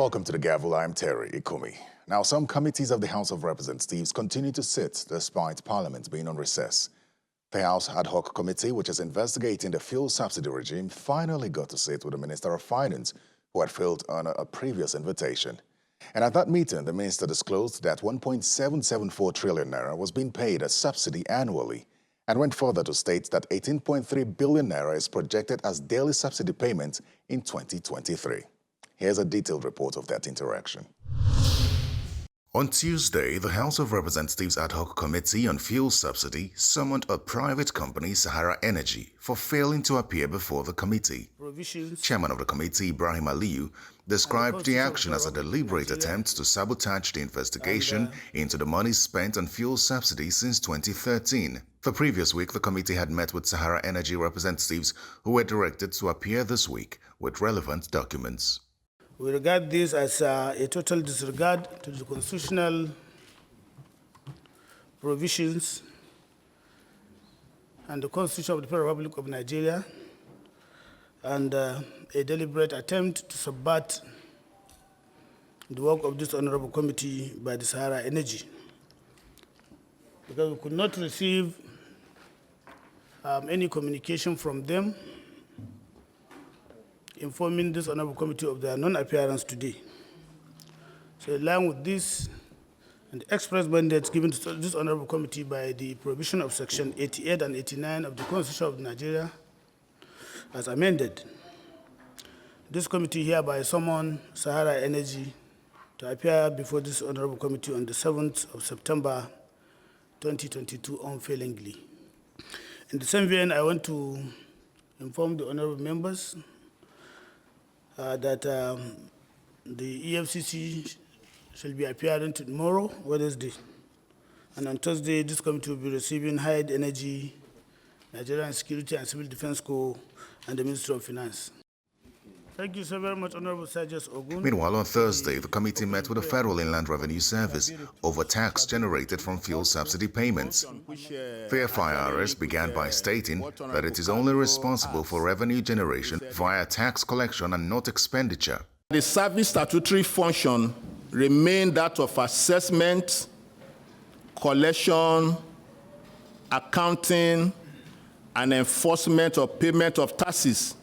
Welcome to the Gavel. I'm Terry Ikumi. Now, some committees of the House of Representatives continue to sit despite Parliament being on recess. The House Ad Hoc Committee, which is investigating the fuel subsidy regime, finally got to sit with the Minister of Finance, who had failed on a previous invitation. And at that meeting, the minister disclosed that 1.774 trillion naira was being paid as subsidy annually, and went further to state that 18.3 billion naira is projected as daily subsidy payment in 2023. Here's a detailed report of that interaction. On Tuesday, the House of Representatives Ad Hoc Committee on Fuel Subsidy summoned a private company, Sahara Energy, for failing to appear before the committee. Chairman of the committee, Ibrahim Aliyu, described the action as a deliberate attempt to sabotage the investigation into the money spent on fuel subsidy since 2013. The previous week, the committee had met with Sahara Energy representatives who were directed to appear this week with relevant documents. We regard this as a total disregard to the constitutional provisions and the Constitution of the Federal Republic of Nigeria, and a deliberate attempt to subvert the work of this honorable committee by the Sahara Energy, because we could not receive any communication from them informing this honorable committee of their non-appearance today. So in line with this and the express mandates given to this honorable committee by the provision of section 88 and 89 of the Constitution of Nigeria as amended, this committee hereby summon Sahara Energy to appear before this honorable committee on the 7th of September 2022 unfailingly. In the same vein, I want to inform the honorable members that the EFCC shall be appearing tomorrow, Wednesday. And on Thursday, this committee will be receiving Hired Energy, Nigerian Security and Civil Defense Corps, and the Ministry of Finance. Thank you so very much, Honorable Sergeant Ogun. Meanwhile, on Thursday, the committee met with the Federal Inland Revenue Service over tax generated from fuel subsidy payments. The FIRS began by stating that it is only responsible for revenue generation via tax collection and not expenditure. The service statutory function remained that of assessment, collection, accounting, and enforcement of payment of taxes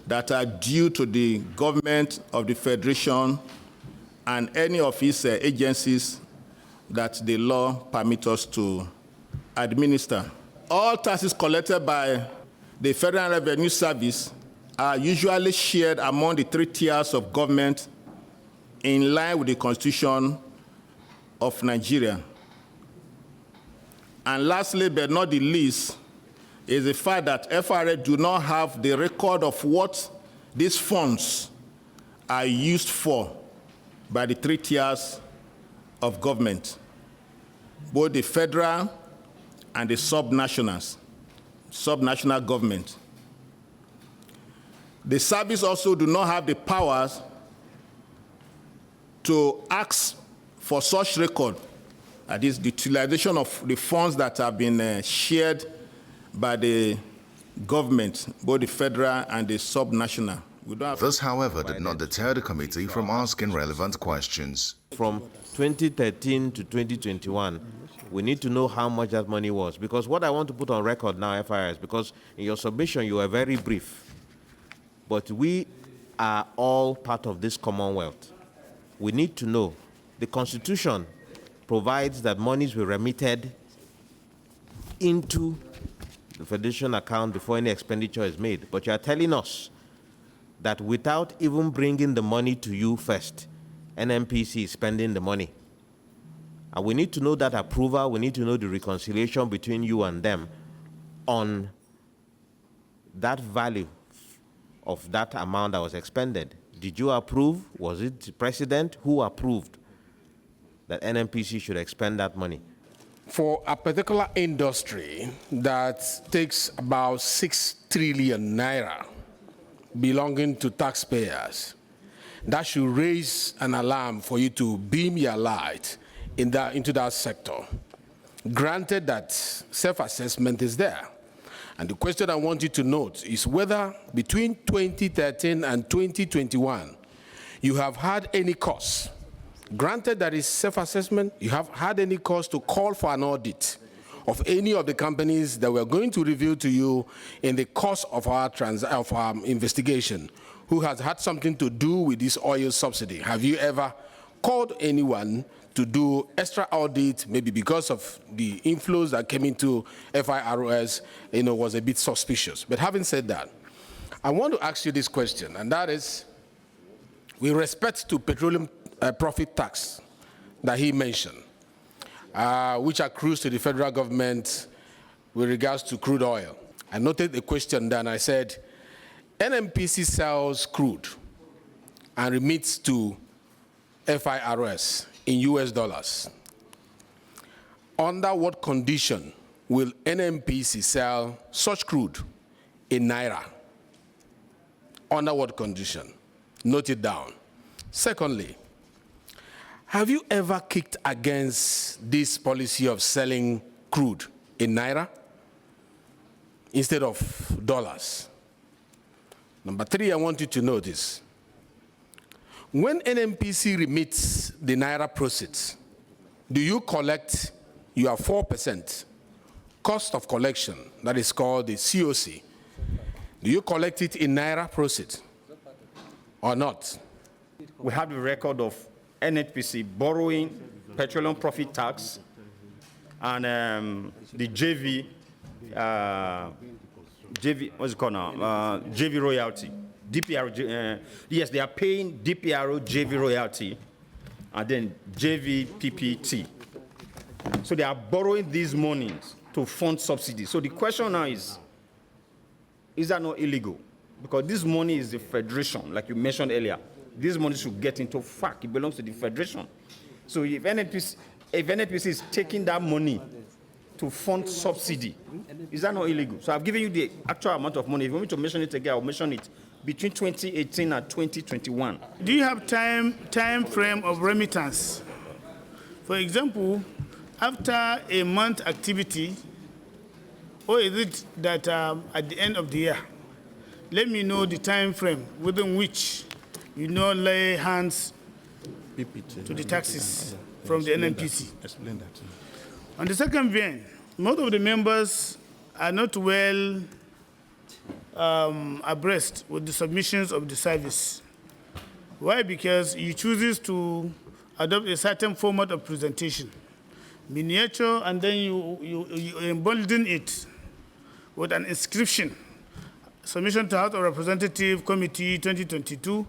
that are due to the government of the Federation and any of its agencies that the law permits us to administer. All taxes collected by the Federal Revenue Service are usually shared among the three tiers of government in line with the Constitution of Nigeria. And lastly, but not the least, is the fact that FRA do not have the record of what these funds are used for by the three tiers of government, both the federal and the subnational government. The service also do not have the powers to ask for such record, that is the utilization of the funds that have been shared by the government, both the federal and the subnational. This, however, did not deter the committee from asking relevant questions. From 2013 to 2021, we need to know how much that money was, because what I want to put on record now, FIRS, because in your submission you were very brief, but we are all part of this Commonwealth. We need to know. The Constitution provides that monies were remitted into the Federation account before any expenditure is made. But you are telling us that without even bringing the money to you first, NNPC is spending the money. And we need to know that approval, we need to know the reconciliation between you and them on that value of that amount that was expended. Did you approve? Was it the president who approved that NNPC should expend that money? For a particular industry that takes about 6 trillion naira belonging to taxpayers, that should raise an alarm for you to beam your light into that sector. Granted that self-assessment is there. And the question I want you to note is whether between 2013 and 2021, you have had any cause, granted that is self-assessment, you have had any cause to call for an audit of any of the companies that we're going to reveal to you in the course of our investigation, who has had something to do with this oil subsidy? Have you ever called anyone to do extra audit, maybe because of the inflows that came into FIROS, was a bit suspicious? But having said that, I want to ask you this question, and that is, with respect to petroleum profit tax that he mentioned, which accrues to the federal government with regards to crude oil. I noted the question then. I said, NNPC sells crude and remits to FIROS in US dollars. Under what condition will NNPC sell such crude in Naira? Under what condition? Note it down. Secondly, have you ever kicked against this policy of selling crude in Naira instead of dollars? Number three, I want you to know this. When NNPC remits the Naira proceeds, do you collect your 4% cost of collection, that is called the COC? Do you collect it in Naira proceeds or not? We have the record of NNPC borrowing petroleum profit tax and the JV, what's it called now? JV royalty. DPR, yes, they are paying DPRO JV royalty and then JV PPT. So they are borrowing these monies to fund subsidies. So the question now is that not illegal? Because this money is the federation, like you mentioned earlier. This money should get into FAC. It belongs to the federation. So if NNPC is taking that money to fund subsidy, is that not illegal? So I've given you the actual amount of money. If you want me to mention it again, I'll mention it. Between 2018 and 2021. Do you have time frame of remittance? For example, after a month activity, or is it that at the end of the year? Let me know the time frame within which you lay hands to the taxes from the NNPC. Explain that. On the second vein, most of the members are not well abreast with the submissions of the service. Why? Because you chooses to adopt a certain format of presentation, miniature, and then you embolden it with an inscription, submission to House of Representative Committee 2022.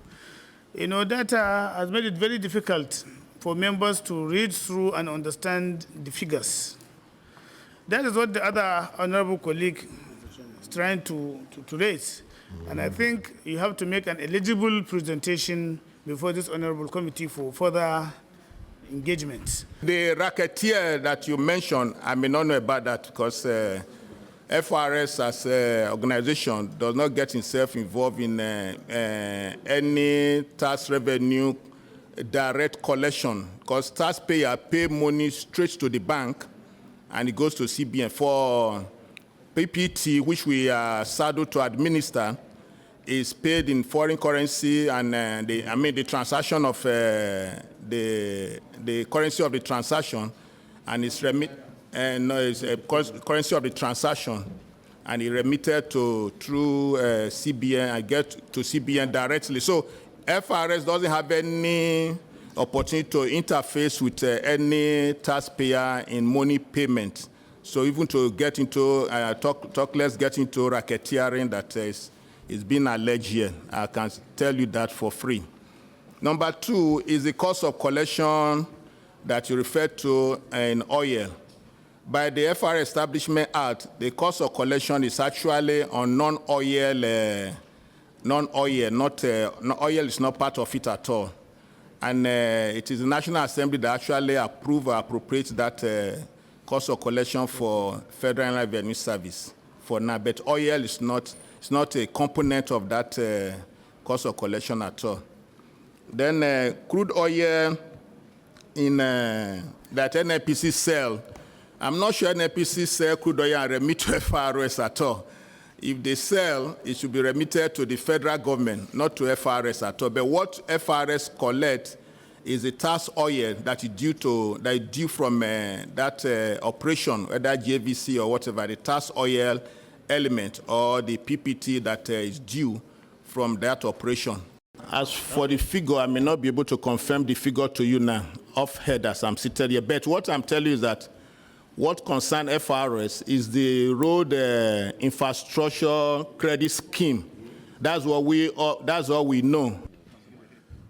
That has made it very difficult for members to read through and understand the figures. That is what the other honorable colleague is trying to raise. And I think you have to make an eligible presentation before this honorable committee for further engagement. The racketeer that you mentioned, I may not know about that because FRS as an organization does not get itself involved in any tax revenue direct collection, because taxpayer pay money straight to the bank and it goes to CBN. For PPT, which we are saddled to administer, is paid in foreign currency, and the transaction of the currency of the transaction, and it's it's a currency of the transaction, and it remitted through CBN and get to CBN directly. So FRS doesn't have any opportunity to interface with any taxpayer in money payment. So even to get into let's get into racketeering that is being alleged here. I can tell you that for free. Number two is the cost of collection that you referred to in oil. By the FRA Establishment Act, the cost of collection is actually on non-oil. Oil is not part of it at all. And it is the National Assembly that actually appropriates that cost of collection for Federal Revenue Service for now. But oil is not a component of that cost of collection at all. Then crude oil that NNPC sell, I'm not sure NNPC sell crude oil and remit to FRS at all. If they sell, it should be remitted to the federal government, not to FRS at all. But what FRS collects is the tax oil that is due from that operation, whether JVC or whatever, the tax oil element or the PPT that is due from that operation. As for the figure, I may not be able to confirm the figure to you now, off head as I'm seated here. But what I'm telling you is that what concerns FRS is the road infrastructure credit scheme. That's what we know.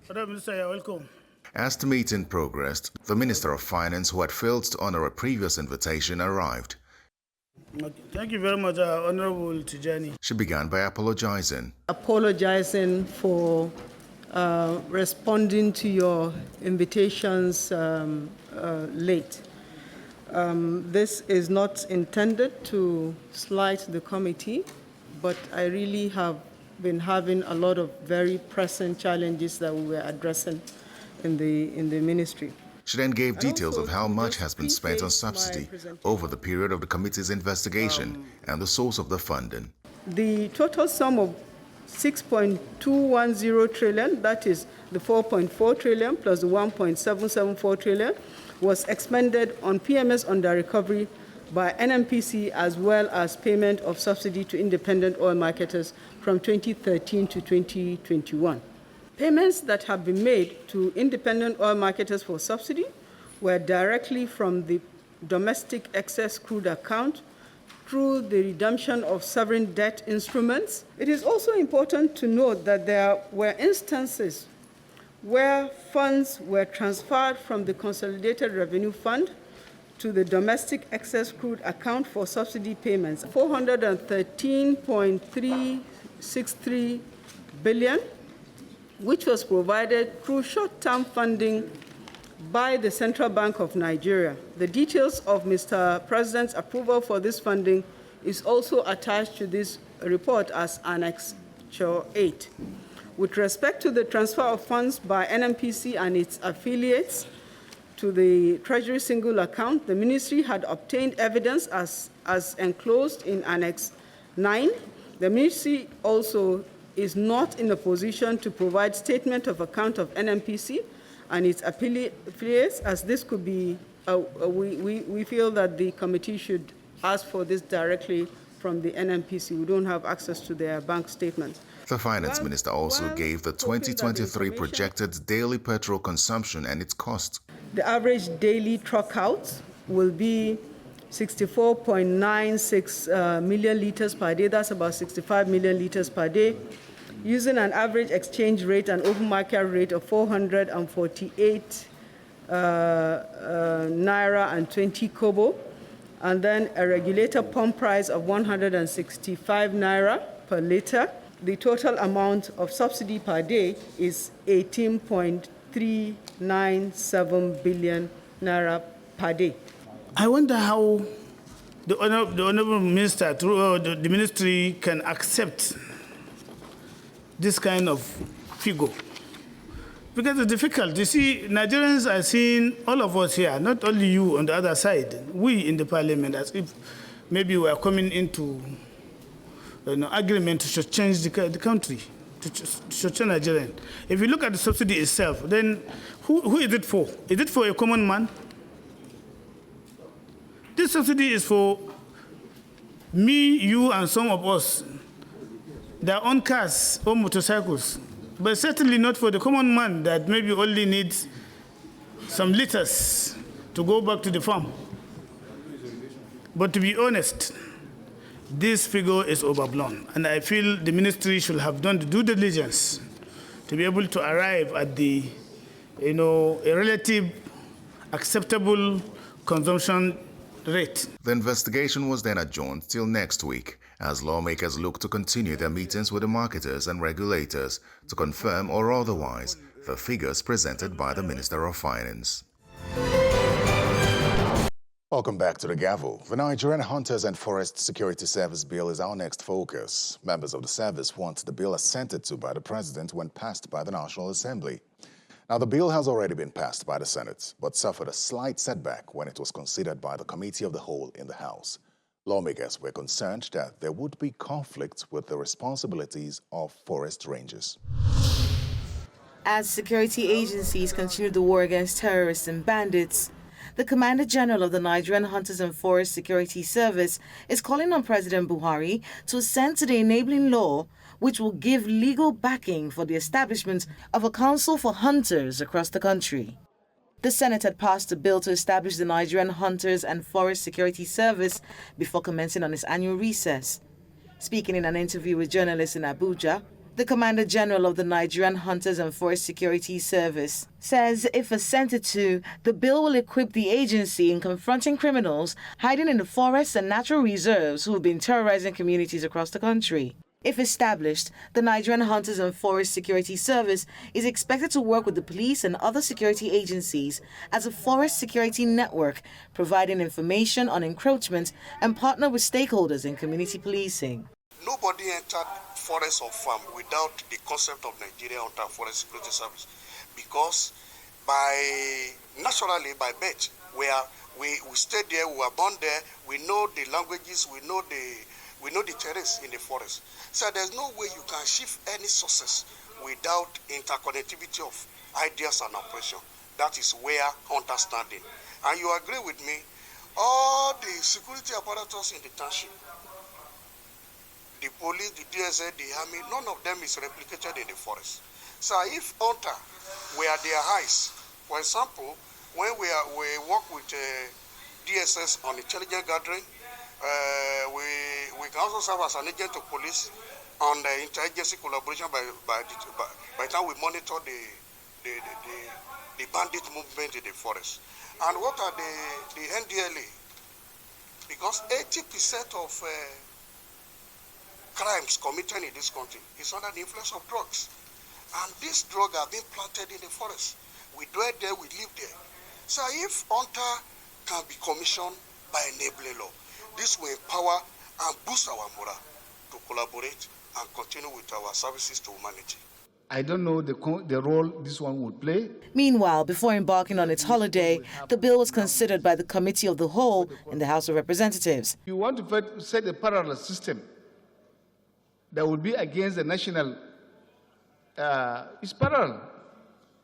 Madam Minister, you're welcome. As the meeting progressed, the Minister of Finance, who had failed to honor a previous invitation, arrived. Okay. Thank you very much, Honorable Tijani. She began by apologizing. Apologizing for responding to your invitations late. This is not intended to slight the committee, but I really have been having a lot of very pressing challenges that we were addressing in the ministry. She then gave details of how much has been spent on subsidy over the period of the committee's investigation and the source of the funding. The total sum of 6.210 trillion, that is the 4.4 trillion plus the 1.774 trillion, was expended on PMS under recovery by NMPC as well as payment of subsidy to independent oil marketers from 2013 to 2021. Payments that have been made to independent oil marketers for subsidy were directly from the domestic excess crude account through the redemption of sovereign debt instruments. It is also important to note that there were instances where funds were transferred from the Consolidated Revenue Fund to the domestic excess crude account for subsidy payments, 413.363 billion, which was provided through short-term funding by the Central Bank of Nigeria. The details of Mr. President's approval for this funding is also attached to this report as Annex 8. With respect to the transfer of funds by NMPC and its affiliates to the Treasury Single Account, the Ministry had obtained evidence as enclosed in Annex 9. The Ministry also is not in a position to provide statement of account of NMPC and its affiliates, as this could be, we feel that the committee should ask for this directly from the NMPC. We don't have access to their bank statements. The Finance Minister also gave the 2023 projected daily petrol consumption and its cost. The average daily truck out will be 64.96 million liters per day. That's about 65 million liters per day, using an average exchange rate and open market rate of 448 naira and 20 kobo, and then a regulator pump price of 165 naira per liter. The total amount of subsidy per day is 18.397 billion naira per day. I wonder how the Honorable Minister, through the ministry, can accept this kind of figure. Because it's difficult. You see, Nigerians are seeing, all of us here, not only you on the other side, we in the parliament, as if maybe we are coming into agreement to change the country, to change Nigeria. If you look at the subsidy itself, then who is it for? Is it for a common man? This subsidy is for me, you, and some of us, their own cars or motorcycles, but certainly not for the common man that maybe only needs some liters to go back to the farm. But to be honest, this figure is overblown, and I feel the ministry should have done the due diligence to be able to arrive at the, a relative acceptable consumption rate. The investigation was then adjourned till next week, as lawmakers look to continue their meetings with the marketers and regulators to confirm or otherwise the figures presented by the Minister of Finance. Welcome back to the Gavel. The Nigerian Hunters and Forest Security Service Bill is our next focus. Members of the service want the bill assented to by the President when passed by the National Assembly. Now, the bill has already been passed by the Senate, but suffered a slight setback when it was considered by the Committee of the Whole in the House. Lawmakers were concerned that there would be conflict with the responsibilities of forest rangers. As security agencies continue the war against terrorists and bandits, the Commander General of the Nigerian Hunters and Forest Security Service is calling on President Buhari to assent to the enabling law which will give legal backing for the establishment of a council for hunters across the country. The Senate had passed a bill to establish the Nigerian Hunters and Forest Security Service before commencing on its annual recess. Speaking in an interview with journalists in Abuja, the Commander General of the Nigerian Hunters and Forest Security Service says if assented to, the bill will equip the agency in confronting criminals hiding in the forests and natural reserves who have been terrorizing communities across the country. If established, the Nigerian Hunters and Forest Security Service is expected to work with the police and other security agencies as a forest security network, providing information on encroachment and partner with stakeholders in community policing. Nobody entered forest or farm without the concept of Nigeria Hunter and Forest Security Service, because naturally by birth, we stayed there, we were born there, we know the languages, we know the terrains in the forest. So there's no way you can shift any sources without interconnectivity of ideas and operation. That is where hunters stand in. And you agree with me, all the security apparatus in the township, the police, the DSA, the army, none of them is replicated in the forest. So if hunter were their eyes, for example, when we work with DSS on intelligence gathering, we can also serve as an agent of police on the interagency collaboration by the time we monitor the bandit movement in the forest. And what are the NDLA? Because 80% of crimes committed in this country is under the influence of drugs. And these drugs are being planted in the forest. We dwell there, we live there. So if hunter can be commissioned by enabling law, this will empower and boost our morale to collaborate and continue with our services to humanity. I don't know the role this one would play. Meanwhile, before embarking on its holiday, the bill was considered by the Committee of the Whole in the House of Representatives. You want to set a parallel system that will be against the national, it's parallel.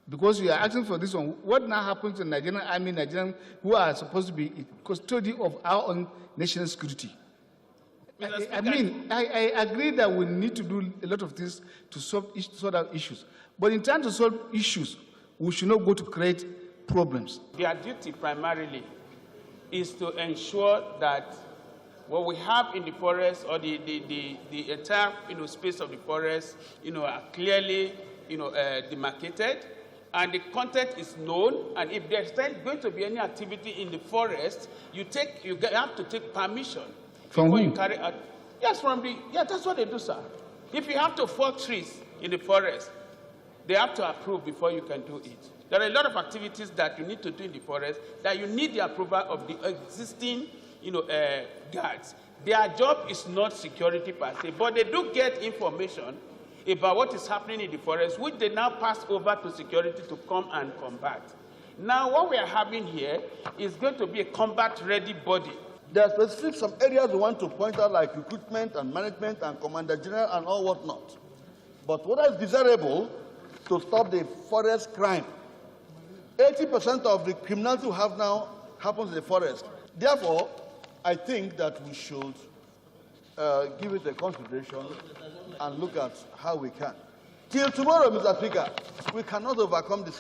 Because you are asking for this one. What now happens to the Nigerian army, Nigerian who are supposed to be custody of our own national security? I agree that we need to do a lot of things to sort out issues. But in trying to solve issues, we should not go to create problems. Their duty primarily is to ensure that what we have in the forest or the entire space of the forest are clearly demarcated, and the content is known. And if there's going to be any activity in the forest, you have to take permission. From before who? You carry out. Yes, that's what they do, sir. If you have to fell trees in the forest, they have to approve before you can do it. There are a lot of activities that you need to do in the forest that you need the approval of the existing, guards. Their job is not security per se, but they do get information about what is happening in the forest, which they now pass over to security to come and combat. Now, what we are having here is going to be a combat-ready body. There are specific some areas we want to point out, like recruitment and management and commander general and all whatnot. But what is desirable to stop the forest crime? 80% of the criminality we have now happens in the forest. Therefore, I think that we should give it a consideration and look at how we can. Till tomorrow, Mr. Speaker, we cannot overcome the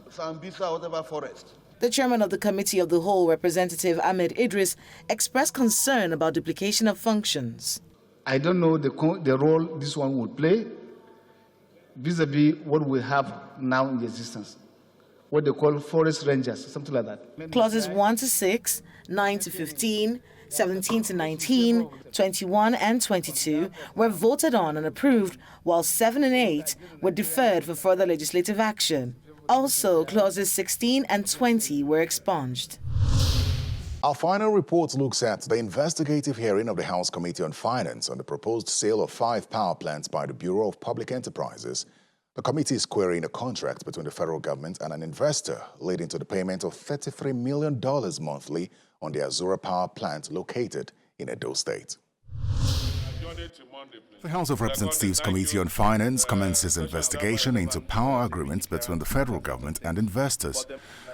Sambisa or whatever forest. The chairman of the Committee of the Whole, Representative Ahmed Idris, expressed concern about duplication of functions. I don't know the role this one would play vis-a-vis what we have now in existence, what they call forest rangers, something like that. Clauses 1 to 6, 9 to 15, 17 to 19, 21 and 22 were voted on and approved, while 7 and 8 were deferred for further legislative action. Also, clauses 16 and 20 were expunged. Our final report looks at the investigative hearing of the House Committee on Finance on the proposed sale of 5 power plants by the Bureau of Public Enterprises. The committee is querying a contract between the federal government and an investor, leading to the payment of $33 million monthly on the Azura power plant located in Edo State. The House of Representatives Committee on Finance commences investigation into power agreements between the federal government and investors.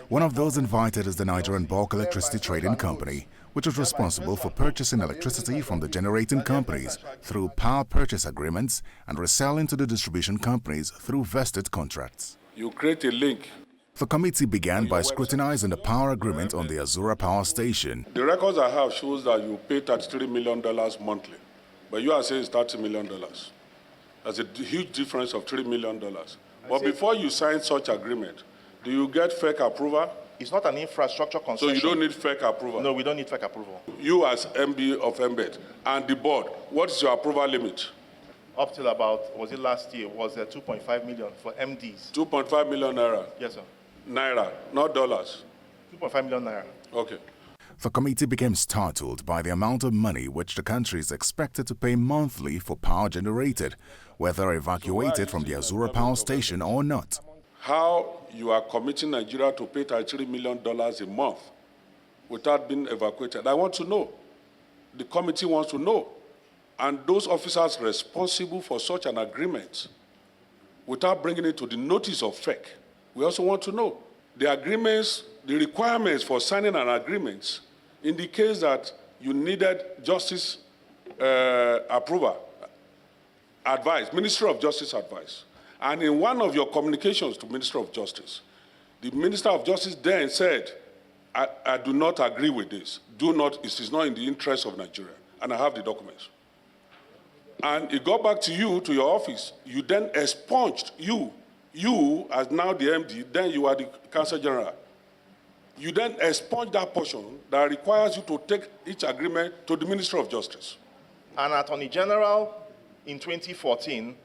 One of those invited is the Nigerian Bulk Electricity Trading Company, which is responsible for purchasing electricity from the generating companies through power purchase agreements and reselling to the distribution companies through vested contracts. You create a link. The committee began by scrutinizing the power agreement on the Azura Power Station. The records I have shows that you pay $33 million monthly, but you are saying it's $30 million. That's a huge difference of $3 million. But before you sign such agreement, do you get FEC approval? It's not an infrastructure concession. So you don't need FEC approval? No, we don't need FEC approval. You as MD of MBET and the board, what is your approval limit? Up till about, was it last year, was 2.5 million for MDs. 2.5 million naira? Yes, sir. Naira, not dollars? 2.5 million naira. Okay. The committee became startled by the amount of money which the country is expected to pay monthly for power generated, whether evacuated from the Azura Power Station or not. How you are committing Nigeria to pay $33 million a month without being evacuated? I want to know. The committee wants to know. And those officers responsible for such an agreement, without bringing it to the notice of FEC, we also want to know. The agreements, the requirements for signing an agreement indicates that you needed justice approval, advice, Ministry of Justice advice. And in one of your communications to Minister of Justice, the Minister of Justice then said, I do not agree with this. It is not in the interest of Nigeria. And I have the documents. And it got back to you, to your office. You then expunged, you as now the MD, then you are the Counsel General. You then expunge that portion that requires you to take each agreement to the Ministry of Justice. And Attorney General in 2014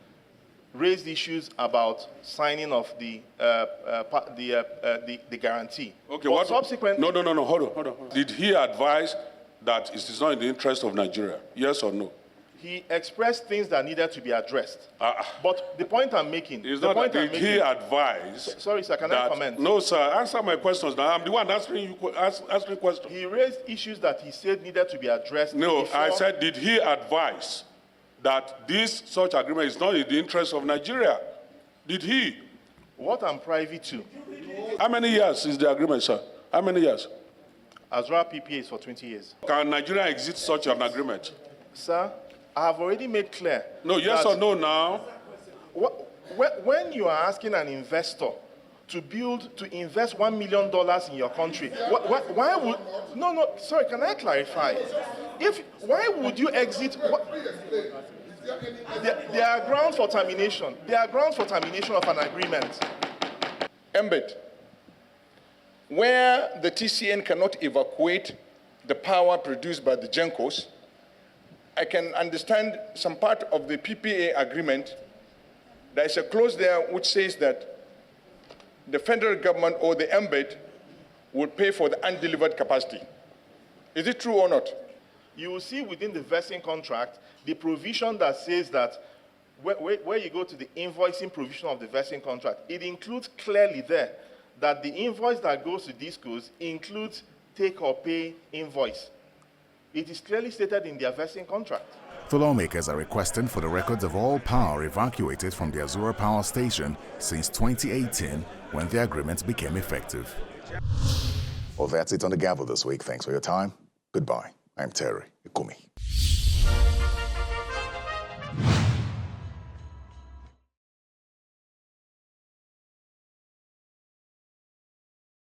raised issues about signing of the guarantee. Okay, but subsequently... No, hold on. Did he advise that it is not in the interest of Nigeria? Yes or no? He expressed things that needed to be addressed. But the point I'm making... Is not that did he advise... Sorry, sir, can I comment? No, sir, answer my questions now. I'm the one answering questions. He raised issues that he said needed to be addressed. No, I said, did he advise that this such agreement is not in the interest of Nigeria? Did he? What I'm privy to. How many years is the agreement, sir? How many years? Azura PPA is for 20 years. Can Nigeria exit such an agreement? Sir, I have already made clear. No, yes or no now? When you are asking an investor to invest $1 million in your country, why would... No, sorry, can I clarify? Why would you exit... There are grounds for termination. There are grounds for termination of an agreement. MBET, where the TCN cannot evacuate the power produced by the GENCOs, I can understand some part of the PPA agreement. There is a clause there which says that the federal government or the MBET will pay for the undelivered capacity. Is it true or not? You will see within the vesting contract the provision that says that where you go to the invoicing provision of the vesting contract, it includes clearly there that the invoice that goes to DISCOs includes take or pay invoice. It is clearly stated in their vesting contract. The lawmakers are requesting for the records of all power evacuated from the Azura Power Station since 2018, when the agreement became effective. Well, that's it on the Gavel this week. Thanks for your time. Goodbye. I'm Terry Ikumi.